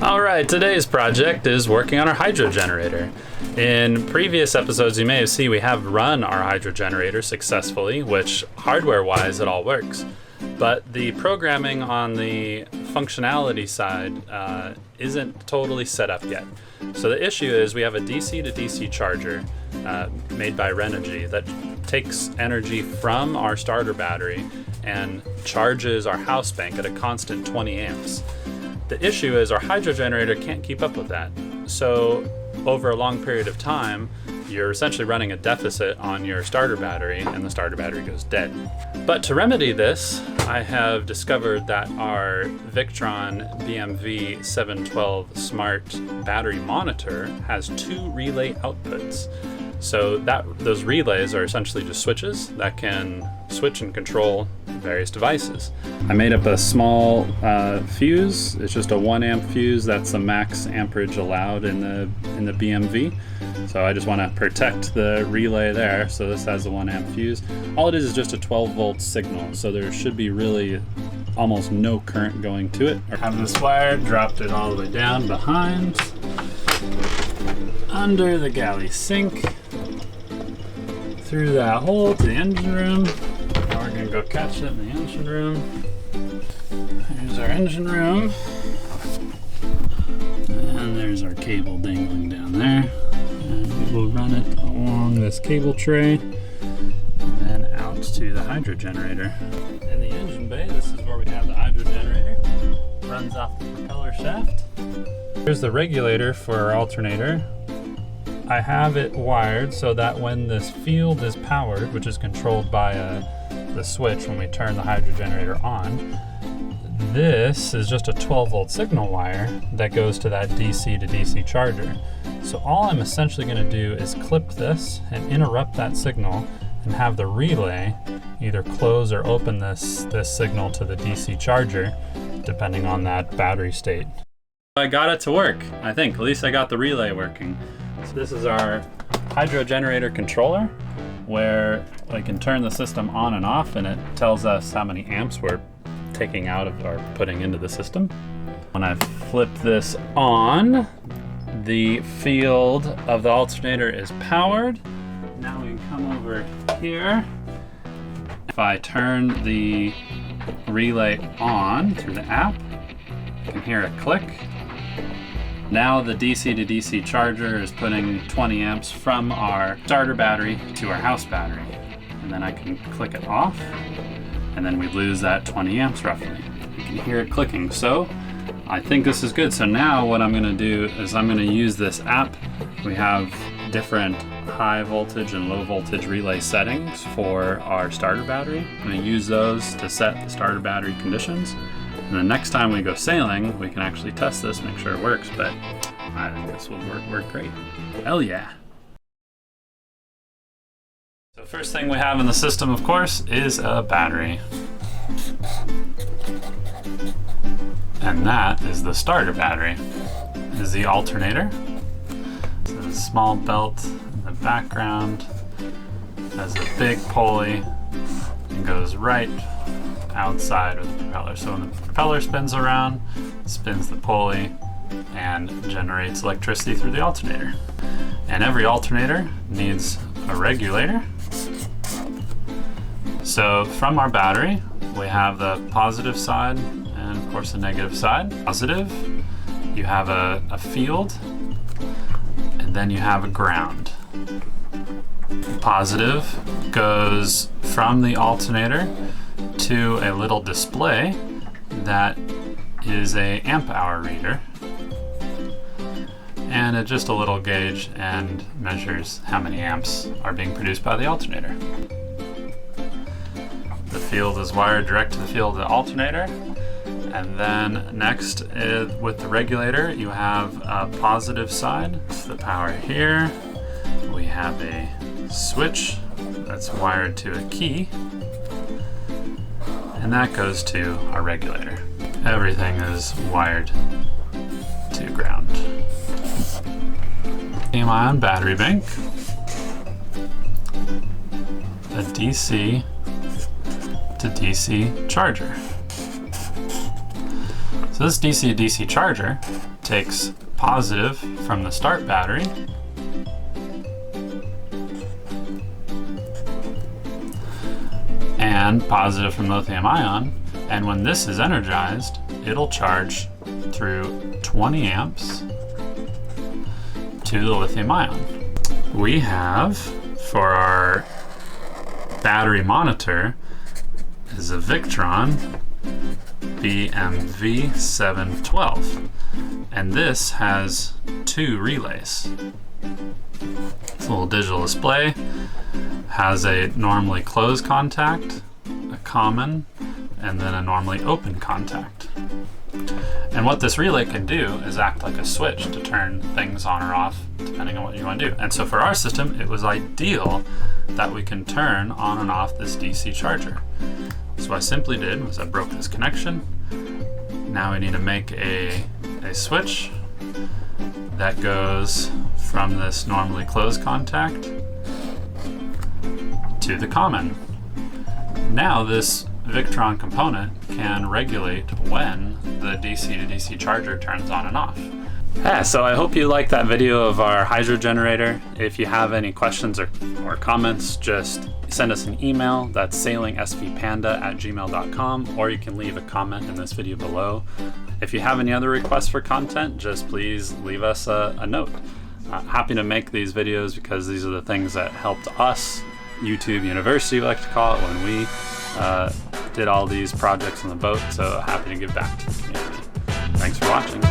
All right, today's project is working on our hydro generator. In previous episodes, you may have seen we have run our hydro generator successfully, which hardware-wise it all works. But the programming on the functionality side isn't totally set up yet. So the issue is we have a DC to DC charger made by Renogy that takes energy from our starter battery and charges our house bank at a constant 20 amps. The issue is our hydro generator can't keep up with that. So over a long period of time, you're essentially running a deficit on your starter battery and the starter battery goes dead. But to remedy this, I have discovered that our Victron BMV-712 smart battery monitor has 2 relay outputs. So those relays are essentially just switches that can switch and control various devices. I made up a small fuse. It's just a 1 amp fuse. That's the max amperage allowed in the BMV. So I just want to protect the relay there. So this has a 1 amp fuse. All it is just a 12 volt signal. So there should be really almost no current going to it. I have this wire, dropped it all the way down behind, under the galley sink, through that hole to the engine room. Now we're gonna go catch it in the engine room. There's our engine room. And there's our cable dangling down there. And we will run it along this cable tray and then out to the hydro generator. In the engine bay, this is where we have the hydro generator. Runs off the propeller shaft. Here's the regulator for our alternator. I have it wired so that when this field is powered, which is controlled by the switch when we turn the hydro generator on, this is just a 12 volt signal wire that goes to that DC to DC charger. So all I'm essentially going to do is clip this and interrupt that signal and have the relay either close or open this signal to the DC charger, depending on that battery state. I got it to work, I think. At least I got the relay working. So this is our hydro generator controller, where we can turn the system on and off, and it tells us how many amps we're taking out of or putting into the system. When I flip this on, the field of the alternator is powered. Now we can come over here. If I turn the relay on through the app, you can hear it click. Now the DC to DC charger is putting 20 amps from our starter battery to our house battery. And then I can click it off, and then we lose that 20 amps roughly. You can hear it clicking. So I think this is good. So now what I'm gonna do is I'm gonna use this app. We have different high voltage and low voltage relay settings for our starter battery. I'm gonna use those to set the starter battery conditions. And the next time we go sailing, we can actually test this, make sure it works, but I think this will work great. Hell yeah. So first thing we have in the system, of course, is a battery. And that is the starter battery. This is the alternator. So a small belt in the background, has a big pulley, and goes right outside of the propeller. So when the propeller spins around, it spins the pulley and generates electricity through the alternator. And every alternator needs a regulator. So from our battery, we have the positive side and of course the negative side. Positive, you have a field, and then you have a ground. Positive goes from the alternator to a little display that is a amp hour reader, and it's just a little gauge and measures how many amps are being produced by the alternator. The field is wired direct to the field of the alternator, and then next with the regulator you have a positive side. It's the power here. We have a switch that's wired to a key, and that goes to our regulator. Everything is wired to ground. Lithium-ion battery bank, a DC to DC charger. So this DC-DC charger takes positive from the start battery and positive from lithium ion, and when this is energized, it'll charge through 20 amps to the lithium ion. We have, for our battery monitor, is a Victron BMV-712, and this has 2 relays. It's a little digital display, has a normally closed contact, a common, and then a normally open contact. And what this relay can do is act like a switch to turn things on or off depending on what you want to do. And so for our system, it was ideal that we can turn on and off this DC charger. So what I simply did was I broke this connection. Now we need to make a switch that goes from this normally closed contact to the common. Now this Victron component can regulate when the DC to DC charger turns on and off. Yeah, so I hope you liked that video of our hydro generator. If you have any questions or comments, just send us an email. That's sailingsvpanda@gmail.com, or you can leave a comment in this video below. If you have any other requests for content, just please leave us a note. Happy to make these videos because these are the things that helped us, YouTube University we like to call it, when we did all these projects on the boat, so happy to give back to the community. Thanks for watching.